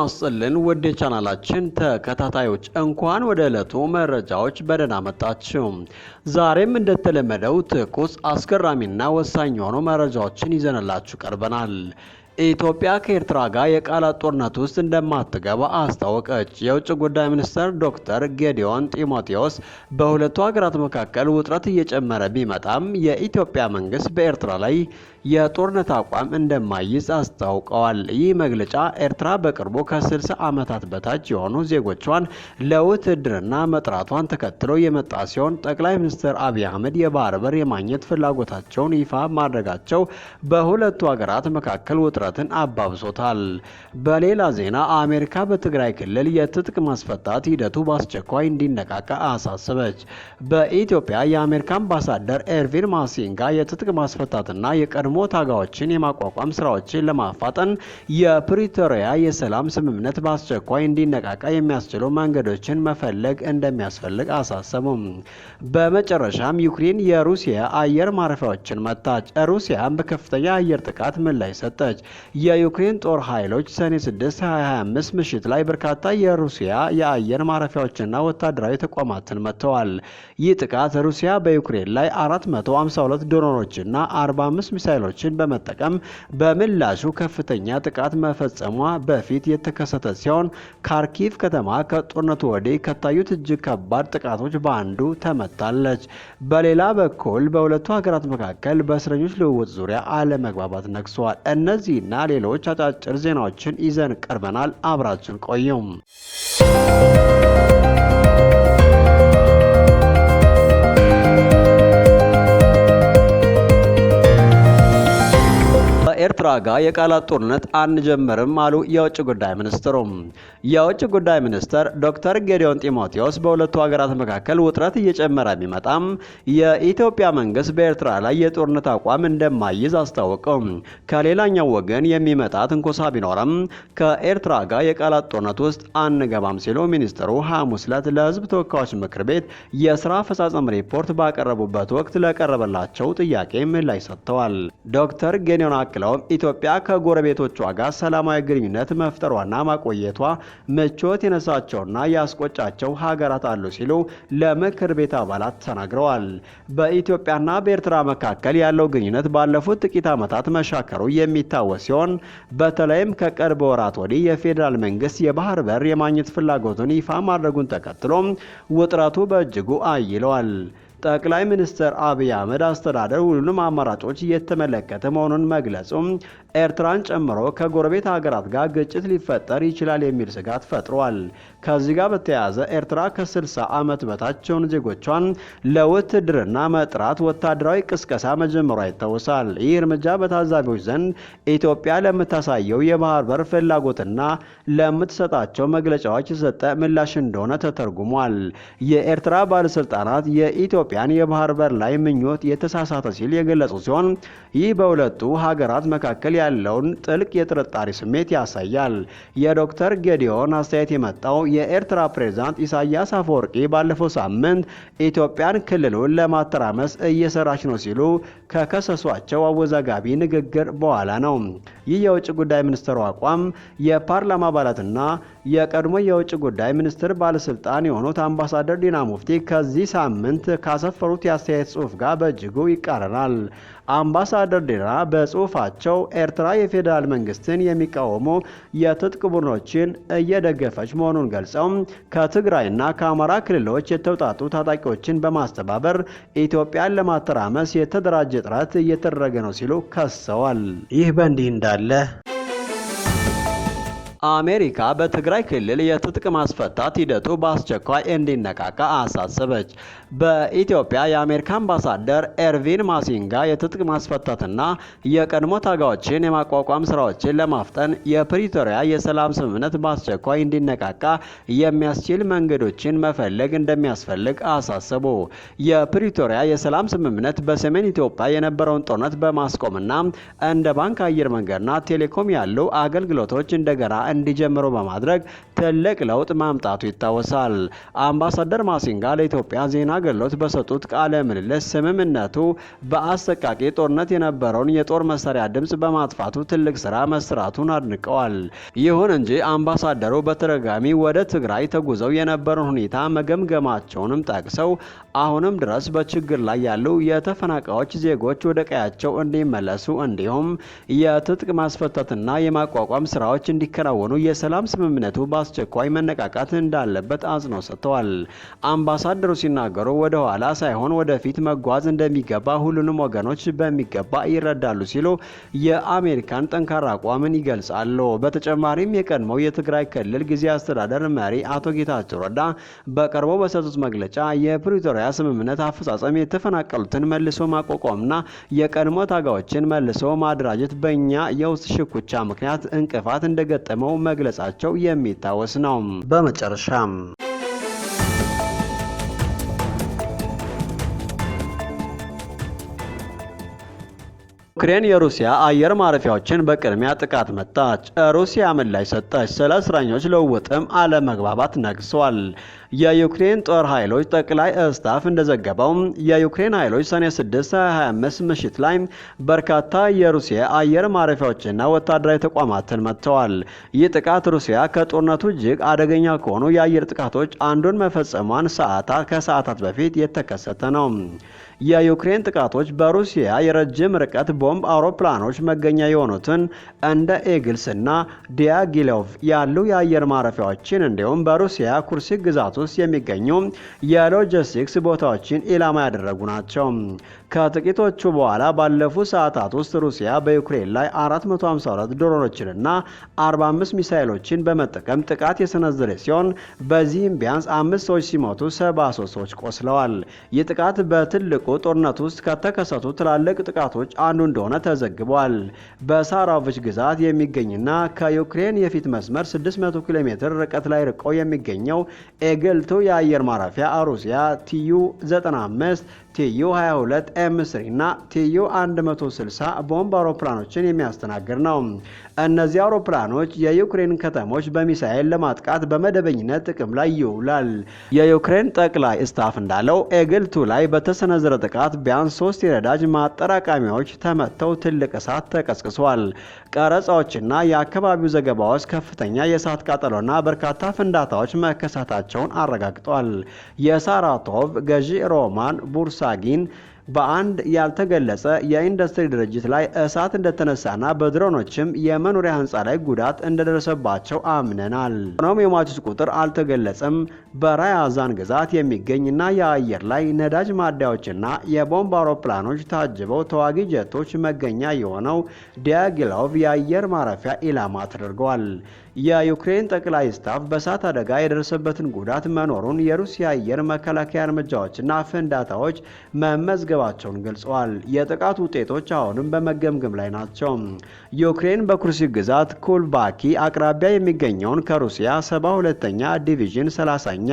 ይስጥልን ውድ የቻናላችን ተከታታዮች እንኳን ወደ ዕለቱ መረጃዎች በደህና መጣችሁ። ዛሬም እንደተለመደው ትኩስ አስገራሚና ወሳኝ የሆኑ መረጃዎችን ይዘንላችሁ ቀርበናል። ኢትዮጵያ ከኤርትራ ጋር የቃላት ጦርነት ውስጥ እንደማትገባ አስታወቀች። የውጭ ጉዳይ ሚኒስትር ዶክተር ጌዲዮን ጢሞቴዎስ በሁለቱ ሀገራት መካከል ውጥረት እየጨመረ ቢመጣም የኢትዮጵያ መንግስት በኤርትራ ላይ የጦርነት አቋም እንደማይዝ አስታውቀዋል። ይህ መግለጫ ኤርትራ በቅርቡ ከ60 ዓመታት በታች የሆኑ ዜጎቿን ለውትድርና መጥራቷን ተከትሎ የመጣ ሲሆን ጠቅላይ ሚኒስትር አብይ አህመድ የባህር በር የማግኘት ፍላጎታቸውን ይፋ ማድረጋቸው በሁለቱ ሀገራት መካከል ውጥረትን አባብሶታል። በሌላ ዜና አሜሪካ በትግራይ ክልል የትጥቅ ማስፈታት ሂደቱ በአስቸኳይ እንዲነቃቃ አሳሰበች። በኢትዮጵያ የአሜሪካ አምባሳደር ኤርቪን ማሲንጋ የትጥቅ ማስፈታትና የቀድሞ ታጋዮችን የማቋቋም ስራዎችን ለማፋጠን የፕሪቶሪያ የሰላም ስምምነት በአስቸኳይ እንዲነቃቃ የሚያስችሉ መንገዶችን መፈለግ እንደሚያስፈልግ አሳሰቡም። በመጨረሻም ዩክሬን የሩሲያ አየር ማረፊያዎችን መታች። ሩሲያም በከፍተኛ አየር ጥቃት ምላሽ ሰጠች። የዩክሬን ጦር ኃይሎች ሰኔ 6 2025 ምሽት ላይ በርካታ የሩሲያ የአየር ማረፊያዎችና ወታደራዊ ተቋማትን መጥተዋል። ይህ ጥቃት ሩሲያ በዩክሬን ላይ 452 ድሮኖችና 45 ሚሳይሎችን በመጠቀም በምላሹ ከፍተኛ ጥቃት መፈጸሟ በፊት የተከሰተ ሲሆን ካርኪቭ ከተማ ከጦርነቱ ወዲህ ከታዩት እጅግ ከባድ ጥቃቶች በአንዱ ተመታለች። በሌላ በኩል በሁለቱ ሀገራት መካከል በእስረኞች ልውውጥ ዙሪያ አለመግባባት ነግሷል። እነዚህና ሌሎች አጫጭር ዜናዎችን ይዘን ቀርበናል። አብራችን ቆዩም። ኤርትራ ጋር የቃላት ጦርነት አንጀምርም አሉ የውጭ ጉዳይ ሚኒስትሩ። የውጭ ጉዳይ ሚኒስትር ዶክተር ጌዲዮን ጢሞቴዎስ በሁለቱ ሀገራት መካከል ውጥረት እየጨመረ ቢመጣም የኢትዮጵያ መንግስት በኤርትራ ላይ የጦርነት አቋም እንደማይዝ አስታወቀው። ከሌላኛው ወገን የሚመጣ ትንኮሳ ቢኖርም ከኤርትራ ጋር የቃላት ጦርነት ውስጥ አንገባም ሲሉ ሚኒስትሩ ሐሙስ ዕለት ለሕዝብ ተወካዮች ምክር ቤት የስራ አፈጻጸም ሪፖርት ባቀረቡበት ወቅት ለቀረበላቸው ጥያቄ ምላሽ ሰጥተዋል። ዶክተር ጌዲዮን አክለው ኢትዮጵያ ከጎረቤቶቿ ጋር ሰላማዊ ግንኙነት መፍጠሯና ማቆየቷ ምቾት የነሳቸውና ያስቆጫቸው ሀገራት አሉ ሲሉ ለምክር ቤት አባላት ተናግረዋል። በኢትዮጵያና በኤርትራ መካከል ያለው ግንኙነት ባለፉት ጥቂት ዓመታት መሻከሩ የሚታወስ ሲሆን በተለይም ከቅርብ ወራት ወዲህ የፌዴራል መንግስት የባህር በር የማግኘት ፍላጎቱን ይፋ ማድረጉን ተከትሎ ውጥረቱ በእጅጉ አይለዋል። ጠቅላይ ሚኒስትር አብይ አህመድ አስተዳደር ሁሉንም አማራጮች እየተመለከተ መሆኑን መግለጹም ኤርትራን ጨምሮ ከጎረቤት ሀገራት ጋር ግጭት ሊፈጠር ይችላል የሚል ስጋት ፈጥሯል። ከዚህ ጋር በተያያዘ ኤርትራ ከ60 ዓመት በታች የሆኑ ዜጎቿን ለውትድርና መጥራት ወታደራዊ ቅስቀሳ መጀመሯ ይታወሳል። ይህ እርምጃ በታዛቢዎች ዘንድ ኢትዮጵያ ለምታሳየው የባህር በር ፍላጎትና ለምትሰጣቸው መግለጫዎች የሰጠ ምላሽ እንደሆነ ተተርጉሟል። የኤርትራ ባለስልጣናት የኢትዮጵያን የባህር በር ላይ ምኞት የተሳሳተ ሲል የገለጹ ሲሆን ይህ በሁለቱ ሀገራት መካከል ያለውን ጥልቅ የጥርጣሬ ስሜት ያሳያል። የዶክተር ጌዲዮን አስተያየት የመጣው የኤርትራ ፕሬዝዳንት ኢሳያስ አፈወርቂ ባለፈው ሳምንት ኢትዮጵያን ክልሉን ለማተራመስ እየሰራች ነው ሲሉ ከከሰሷቸው አወዛጋቢ ንግግር በኋላ ነው። ይህ የውጭ ጉዳይ ሚኒስትሩ አቋም የፓርላማ አባላትና የቀድሞ የውጭ ጉዳይ ሚኒስትር ባለስልጣን የሆኑት አምባሳደር ዲና ሙፍቲ ከዚህ ሳምንት ካሰፈሩት የአስተያየት ጽሑፍ ጋር በእጅጉ ይቃረናል። አምባሳደር ዲና በጽሑፋቸው ኤርትራ የፌዴራል መንግስትን የሚቃወሙ የትጥቅ ቡድኖችን እየደገፈች መሆኑን ገልጸው ከትግራይና ከአማራ ክልሎች የተውጣጡ ታጣቂዎችን በማስተባበር ኢትዮጵያን ለማተራመስ የተደራጀ ጥረት እየተደረገ ነው ሲሉ ከሰዋል። ይህ በእንዲህ እንዳለ አሜሪካ በትግራይ ክልል የትጥቅ ማስፈታት ሂደቱ በአስቸኳይ እንዲነቃቃ አሳሰበች። በኢትዮጵያ የአሜሪካ አምባሳደር ኤርቪን ማሲንጋ የትጥቅ ማስፈታትና የቀድሞ ታጋዮችን የማቋቋም ስራዎችን ለማፍጠን የፕሪቶሪያ የሰላም ስምምነት በአስቸኳይ እንዲነቃቃ የሚያስችል መንገዶችን መፈለግ እንደሚያስፈልግ አሳሰቡ። የፕሪቶሪያ የሰላም ስምምነት በሰሜን ኢትዮጵያ የነበረውን ጦርነት በማስቆምና እንደ ባንክ፣ አየር መንገድና ቴሌኮም ያሉ አገልግሎቶች እንደገና እንዲጀምሩ በማድረግ ትልቅ ለውጥ ማምጣቱ ይታወሳል። አምባሳደር ማሲንጋ ለኢትዮጵያ ዜና አገልግሎት በሰጡት ቃለ ምልልስ ስምምነቱ በአሰቃቂ ጦርነት የነበረውን የጦር መሳሪያ ድምፅ በማጥፋቱ ትልቅ ስራ መስራቱን አድንቀዋል። ይሁን እንጂ አምባሳደሩ በተደጋጋሚ ወደ ትግራይ ተጉዘው የነበረውን ሁኔታ መገምገማቸውንም ጠቅሰው አሁንም ድረስ በችግር ላይ ያሉ የተፈናቃዮች ዜጎች ወደ ቀያቸው እንዲመለሱ እንዲሁም የትጥቅ ማስፈታትና የማቋቋም ስራዎች እንዲከናወኑ የሰላም ስምምነቱ በአስቸኳይ መነቃቃት እንዳለበት አጽንኦት ሰጥተዋል። አምባሳደሩ ሲናገሩ ወደ ኋላ ሳይሆን ወደፊት መጓዝ እንደሚገባ ሁሉንም ወገኖች በሚገባ ይረዳሉ ሲሉ የአሜሪካን ጠንካራ አቋምን ይገልጻሉ። በተጨማሪም የቀድሞው የትግራይ ክልል ጊዜያዊ አስተዳደር መሪ አቶ ጌታቸው ረዳ በቅርቡ በሰጡት መግለጫ የፕሪቶሪያ ስምምነት አፈጻጸም የተፈናቀሉትን መልሶ ማቋቋምና የቀድሞ ታጋዮችን መልሶ ማደራጀት በእኛ የውስጥ ሽኩቻ ምክንያት እንቅፋት እንደገጠመው መግለጻቸው የሚታወስ ነው። በመጨረሻም ዩክሬን የሩሲያ አየር ማረፊያዎችን በቅድሚያ ጥቃት መታች። ሩሲያ ምላሽ ሰጠች። ስለ እስረኞች ልውውጥም አለመግባባት ነግሷል። የዩክሬን ጦር ኃይሎች ጠቅላይ ስታፍ እንደዘገበው የዩክሬን ኃይሎች ሰኔ 6 2025 ምሽት ላይ በርካታ የሩሲያ አየር ማረፊያዎችና ወታደራዊ ተቋማትን መትተዋል። ይህ ጥቃት ሩሲያ ከጦርነቱ እጅግ አደገኛ ከሆኑ የአየር ጥቃቶች አንዱን መፈጸሟን ከሰዓታት በፊት የተከሰተ ነው። የዩክሬን ጥቃቶች በሩሲያ የረጅም ርቀት ቦምብ አውሮፕላኖች መገኛ የሆኑትን እንደ ኤግልስ እና ዲያጊሎቭ ያሉ የአየር ማረፊያዎችን እንዲሁም በሩሲያ ኩርስክ ግዛት ውስጥ የሚገኙ የሎጂስቲክስ ቦታዎችን ኢላማ ያደረጉ ናቸው። ከጥቂቶቹ በኋላ ባለፉት ሰዓታት ውስጥ ሩሲያ በዩክሬን ላይ 452 ድሮኖችንና 45 ሚሳይሎችን በመጠቀም ጥቃት የሰነዘረ ሲሆን በዚህም ቢያንስ 5 ሰዎች ሲሞቱ 73 ሰዎች ቆስለዋል። ይህ ጥቃት በትልቁ ጦርነት ውስጥ ከተከሰቱ ትላልቅ ጥቃቶች አንዱ እንደሆነ ተዘግቧል። በሳራቪች ግዛት የሚገኝና ከዩክሬን የፊት መስመር 600 ኪሎ ሜትር ርቀት ላይ ርቆ የሚገኘው ኤግልቱ የአየር ማረፊያ ሩሲያ ቲዩ-95 ቲዩ-22 ኤም3 እና ቲዩ-160 ቦምብ አውሮፕላኖችን የሚያስተናግድ ነው። እነዚህ አውሮፕላኖች የዩክሬን ከተሞች በሚሳኤል ለማጥቃት በመደበኝነት ጥቅም ላይ ይውላል። የዩክሬን ጠቅላይ ስታፍ እንዳለው ኤግልቱ ላይ በተሰነዘረ ጥቃት ቢያንስ 3 የነዳጅ ማጠራቀሚያዎች ተመተው ትልቅ እሳት ተቀስቅሷል። ቀረጻዎችና የአካባቢው ዘገባዎች ከፍተኛ የእሳት ቃጠሎና በርካታ ፍንዳታዎች መከሰታቸውን አረጋግጧል። የሳራቶቭ ገዢ ሮማን ቡርሳጊን በአንድ ያልተገለጸ የኢንዱስትሪ ድርጅት ላይ እሳት እንደተነሳና በድሮኖችም የመኖሪያ ህንፃ ላይ ጉዳት እንደደረሰባቸው አምነናል። ሆኖም የሟቾች ቁጥር አልተገለጸም። በራያዛን ግዛት የሚገኝና የአየር ላይ ነዳጅ ማደያዎችና የቦምብ አውሮፕላኖች ታጅበው ተዋጊ ጀቶች መገኛ የሆነው ዲያጊሎቭ የአየር ማረፊያ ኢላማ ተደርገዋል። የዩክሬን ጠቅላይ ስታፍ በእሳት አደጋ የደረሰበትን ጉዳት መኖሩን፣ የሩሲያ አየር መከላከያ እርምጃዎችና ፍንዳታዎች መመዝገባቸውን ገልጸዋል። የጥቃት ውጤቶች አሁንም በመገምገም ላይ ናቸው። ዩክሬን በኩርስክ ግዛት ኩልባኪ አቅራቢያ የሚገኘውን ከሩሲያ 72ኛ ዲቪዥን 30ኛ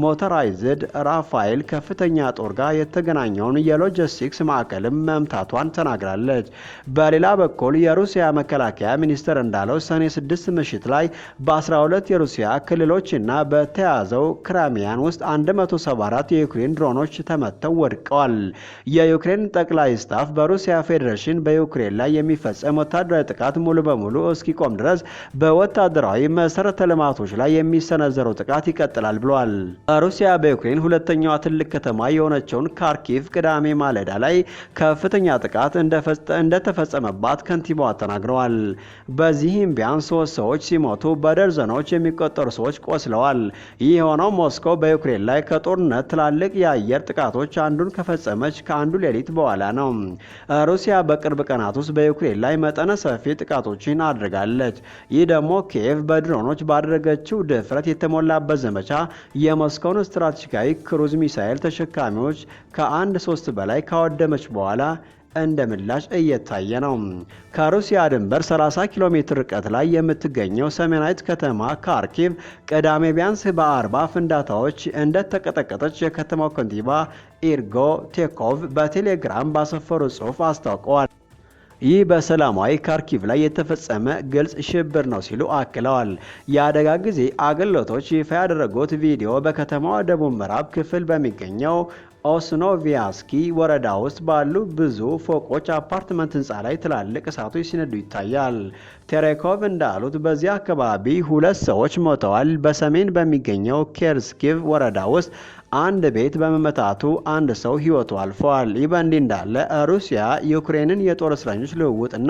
ሞተራይዝድ ራፋኤል ከፍተኛ ጦር ጋር የተገናኘውን የሎጂስቲክስ ማዕከልም መምታቷን ተናግራለች። በሌላ በኩል የሩሲያ መከላከያ ሚኒስቴር እንዳለው ሰኔ 6 ምሽት ላይ በ12 የሩሲያ ክልሎችና በተያዘው ክራሚያን ውስጥ 174 የዩክሬን ድሮኖች ተመተው ወድቀዋል። የዩክሬን ጠቅላይ ስታፍ በሩሲያ ፌዴሬሽን በዩክሬን ላይ የሚፈጸም ወታደራዊ ጥቃት ሙሉ በሙሉ እስኪቆም ድረስ በወታደራዊ መሰረተ ልማቶች ላይ የሚሰነዘረው ጥቃት ይቀጥላል ብሏል። ሩሲያ በዩክሬን ሁለተኛዋ ትልቅ ከተማ የሆነችውን ካርኪቭ ቅዳሜ ማለዳ ላይ ከፍተኛ ጥቃት እንደተፈጸመባት ከንቲባዋ ተናግረዋል። በዚህም ቢያንስ 3 ሰዎች ሲሞቱ በደርዘኖች የሚቆጠሩ ሰዎች ቆስለዋል። ይህ የሆነው ሞስኮ በዩክሬን ላይ ከጦርነት ትላልቅ የአየር ጥቃቶች አንዱን ከፈጸመች ከአንዱ ሌሊት በኋላ ነው። ሩሲያ በቅርብ ቀናት ውስጥ በዩክሬን ላይ መጠነ ሰፊ ጥቃቶችን አድርጋለች። ይህ ደግሞ ኪየቭ በድሮኖች ባደረገችው ድፍረት የተሞላበት ዘመቻ የሞስኮውን ስትራቴጂካዊ ክሩዝ ሚሳኤል ተሸካሚዎች ከ1/3 በላይ ካወደመች በኋላ እንደ ምላሽ እየታየ ነው። ከሩሲያ ድንበር 30 ኪሎ ሜትር ርቀት ላይ የምትገኘው ሰሜናዊት ከተማ ካርኪቭ ቅዳሜ ቢያንስ በ40 ፍንዳታዎች እንደተቀጠቀጠች የከተማው ከንቲባ ኢርጎ ቴኮቭ በቴሌግራም ባሰፈሩ ጽሑፍ አስታውቀዋል። ይህ በሰላማዊ ካርኪቭ ላይ የተፈጸመ ግልጽ ሽብር ነው ሲሉ አክለዋል። የአደጋ ጊዜ አገልግሎቶች ይፋ ያደረጉት ቪዲዮ በከተማዋ ደቡብ ምዕራብ ክፍል በሚገኘው ኦስኖቪያስኪ ወረዳ ውስጥ ባሉ ብዙ ፎቆች አፓርትመንት ህንፃ ላይ ትላልቅ እሳቶች ሲነዱ ይታያል። ቴሬኮቭ እንዳሉት በዚህ አካባቢ 2 ሰዎች ሞተዋል። በሰሜን በሚገኘው ኬርስኪቭ ወረዳ ውስጥ አንድ ቤት በመመታቱ አንድ ሰው ህይወቱ አልፏል። ይህ በእንዲህ እንዳለ ሩሲያ ዩክሬንን የጦር እስረኞች ልውውጥና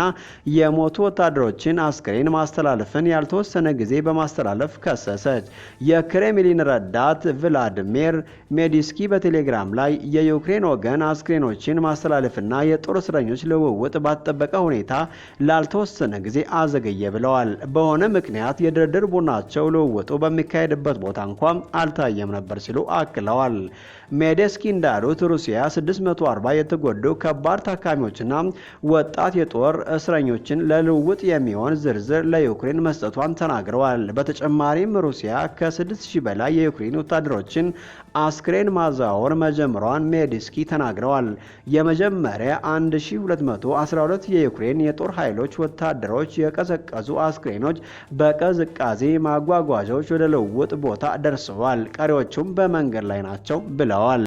የሞቱ ወታደሮችን አስክሬን ማስተላለፍን ያልተወሰነ ጊዜ በማስተላለፍ ከሰሰች። የክሬምሊን ረዳት ቭላድሚር ሜዲስኪ በቴሌግራም ላይ የዩክሬን ወገን አስክሬኖችን ማስተላለፍና የጦር እስረኞች ልውውጥ ባልተጠበቀ ሁኔታ ላልተወሰነ ጊዜ አዘገየ ብለዋል። በሆነ ምክንያት የድርድር ቡድናቸው ልውውጡ በሚካሄድበት ቦታ እንኳን አልታየም ነበር ሲሉ አክለዋል። ሜዴስኪ እንዳሉት ሩሲያ 640 የተጎዱ ከባድ ታካሚዎችና ወጣት የጦር እስረኞችን ለልውውጥ የሚሆን ዝርዝር ለዩክሬን መስጠቷን ተናግረዋል። በተጨማሪም ሩሲያ ከ6000 በላይ የዩክሬን ወታደሮችን አስክሬን ማዛወር መጀመሯን ሜዲስኪ ተናግረዋል። የመጀመሪያ 1212 የዩክሬን የጦር ኃይሎች ወታደሮች የቀዘቀዙ አስክሬኖች በቅዝቃዜ ማጓጓዣዎች ወደ ልውውጥ ቦታ ደርሰዋል። ቀሪዎቹም በመንገድ ላይ ናቸው ብለዋል።